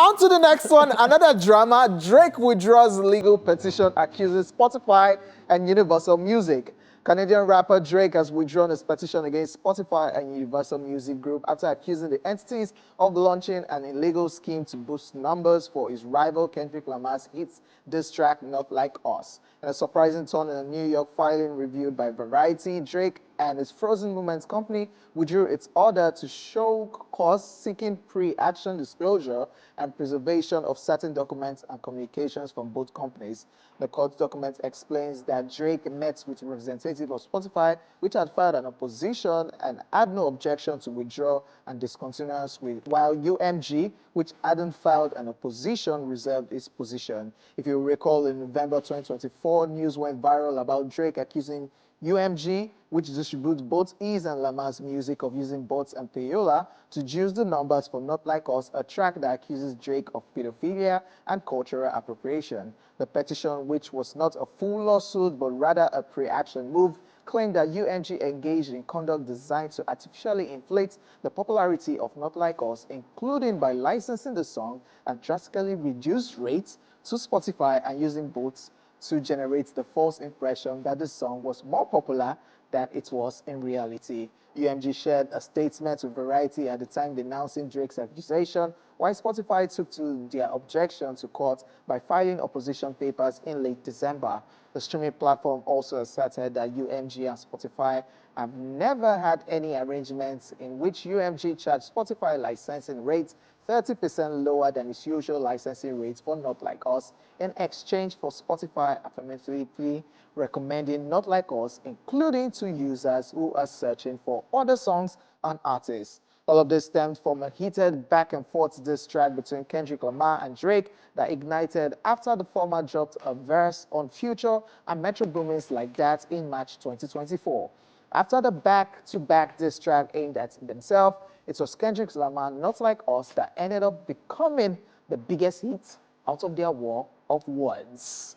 On to the next one, another drama. Drake withdraws legal petition accusing Spotify and Universal Music. Canadian rapper Drake has withdrawn his petition against Spotify and Universal Music Group after accusing the entities of launching an illegal scheme to boost numbers for his rival Kendrick Lamar's hits diss track Not Like Us. In a surprising turn in a New York filing reviewed by Variety, Drake and his Frozen Moments company withdrew its order to show cause seeking pre-action disclosure and preservation of certain documents and communications from both companies. The court document explains that Drake met with a representative of Spotify, which had filed an opposition and had no objection to withdraw and discontinuance, while UMG, which hadn't filed an opposition, reserved its position. If you recall, in November 2024, news went viral about Drake accusing UMG, which distributes both his and Lamar's music, of using bots and payola to juice the numbers for Not Like Us, a track that accuses Drake of pedophilia and cultural appropriation. The petition, which was not a full lawsuit but rather a pre-action move, claimed that UMG engaged in conduct designed to artificially inflate the popularity of Not Like Us, including by licensing the song at drastically reduced rates to Spotify and using bots to generate the false impression that the song was more popular than it was in reality. UMG shared a statement with Variety at the time denouncing Drake's accusation, while Spotify took to their objection to court by filing opposition papers in late December. The streaming platform also asserted that UMG and Spotify have never had any arrangements in which UMG charged Spotify licensing rates 30% lower than its usual licensing rates for Not Like Us, in exchange for Spotify affirmatively recommending Not Like Us, including to users who are searching for other songs and artists. All of this stemmed from a heated back and forth diss track between Kendrick Lamar and Drake that ignited after the former dropped a verse on Future and Metro Boomin's Like That in March 2024. After the back-to-back diss track aimed at themselves, it was Kendrick Lamar, Not Like Us, that ended up becoming the biggest hit out of their war of words.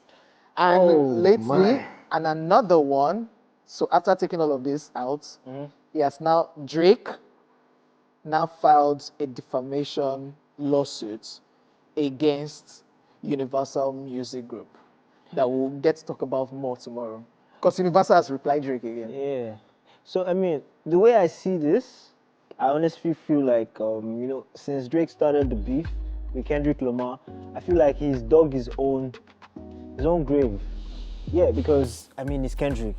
And lately, and another one, so after taking all of this out, he has now, Drake now filed a defamation lawsuit against Universal Music Group that we'll get to talk about more tomorrow. Because Universal has replied Drake again. Yeah. So, I mean, the way I see this, I honestly feel like, since Drake started the beef with Kendrick Lamar, I feel like he's dug his own grave. Yeah, because, I mean, it's Kendrick.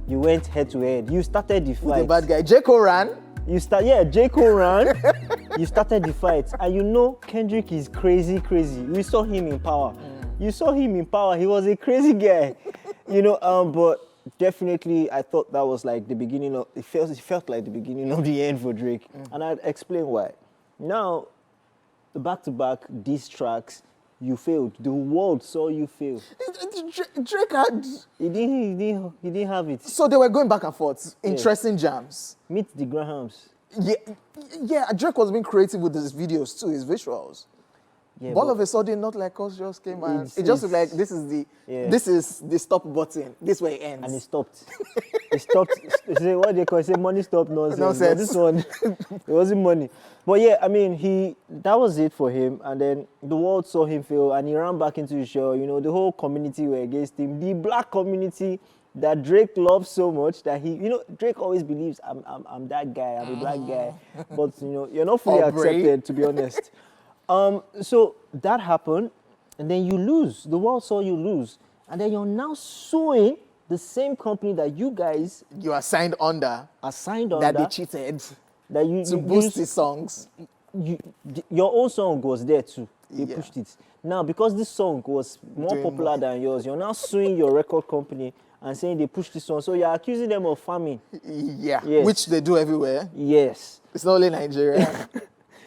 You went head to head. You started the fight. With the bad guy. J. Cole ran. J. Cole ran. You started the fight. And you know Kendrick is crazy. We saw him in power. You saw him in power. He was a crazy guy. But definitely I thought that was like the beginning of, it felt like the beginning of the end for Drake. And I'd explain why. Now, the back-to-back diss tracks, you failed. The world saw you fail. Drake had... He didn't have it. So they were going back and forth. Interesting jams. Meet the Grahams. Yeah, Drake was being creative with his videos too, his visuals. Yeah, all of a sudden, Not Like Us just came and it just looked like this is the stop button. This way it ends. And it stopped. It stopped. What they call it? Say money stop nonsense. But this one, it wasn't money. But yeah, I mean, that was it for him. And then the world saw him fail, and he ran back into the show. The whole community were against him. The black community that Drake loves so much that Drake always believes I'm that guy. I'm a black guy. But you're not fully accepted, to be honest. So that happened, and then you lose. The world saw you lose, and then you're now suing the same company that you guys are signed under. That they cheated. That you to boost the songs. Your own song was there too. They pushed it. Now, because this song was more popular than yours, you're now suing your record company and saying they pushed this song. So you're accusing them of farming. Yeah. Yes. Which they do everywhere. Yes. It's not only Nigeria.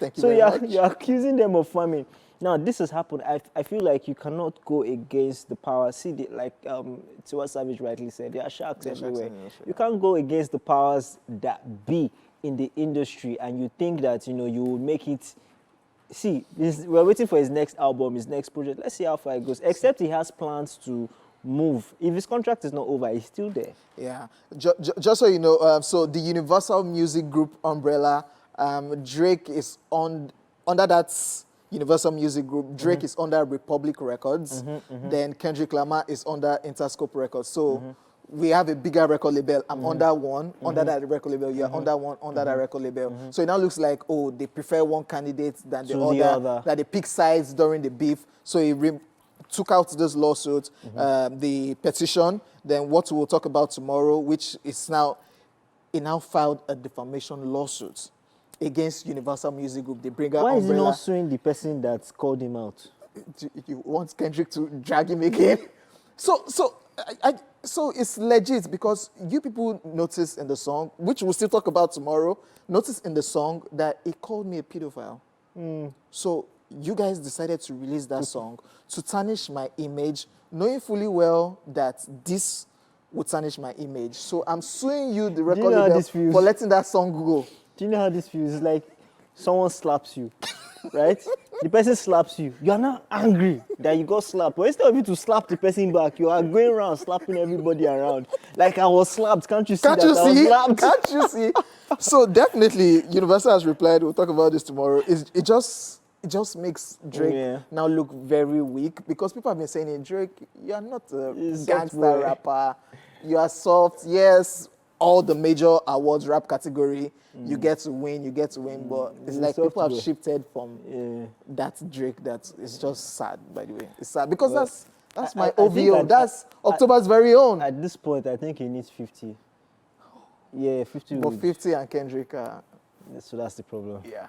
Thank you very much. You're accusing them of farming. Now, this has happened. I feel like you cannot go against the power. See, like Tiwa Savage rightly said, there are sharks everywhere. You can't go against the powers that be in the industry, and you think that, you will make it. See, we're waiting for his next album, his next project. Let's see how far it goes. Except he has plans to move. If his contract is not over, he's still there. Yeah. Just so you know, so the Universal Music Group umbrella, Drake is under that Universal Music Group. Drake is under Republic Records. Then Kendrick Lamar is under Interscope Records. So we have a bigger record label. I'm under one, under that record label. You're under one, under that record label. So it now looks like, oh, they prefer one candidate than the other. That they pick sides during the beef. So he took out this lawsuit, the petition. Then what we'll talk about tomorrow, which is now, he now filed a defamation lawsuit against Universal Music Group. They bring out Why Umbrella. is he not suing the person that called him out? You want Kendrick to drag him again? So it's legit because you people notice in the song, which we'll still talk about tomorrow, notice in the song that he called me a pedophile. So you guys decided to release that song to tarnish my image, knowing fully well that this would tarnish my image. So I'm suing you, the record label, for letting that song go. Do you know how this feels? It's like someone slaps you, right? The person slaps you. You are not angry that you got slapped. But instead of you to slap the person back, you are going around slapping everybody around. Like I was slapped. Can't you see that I was slapped? Can't you see? So definitely, Universal has replied. We'll talk about this tomorrow. It just makes Drake now look very weak because people have been saying, hey, Drake, you are not a gangster rapper. You are soft. Yes, all the major awards rap category, you get to win, but it's like people have shifted from that Drake that is just sad, by the way. It's sad because that's my OVO. That's October's very own. At this point, I think he needs 50. Yeah, 50. But 50 and Kendrick. So that's the problem. Yeah.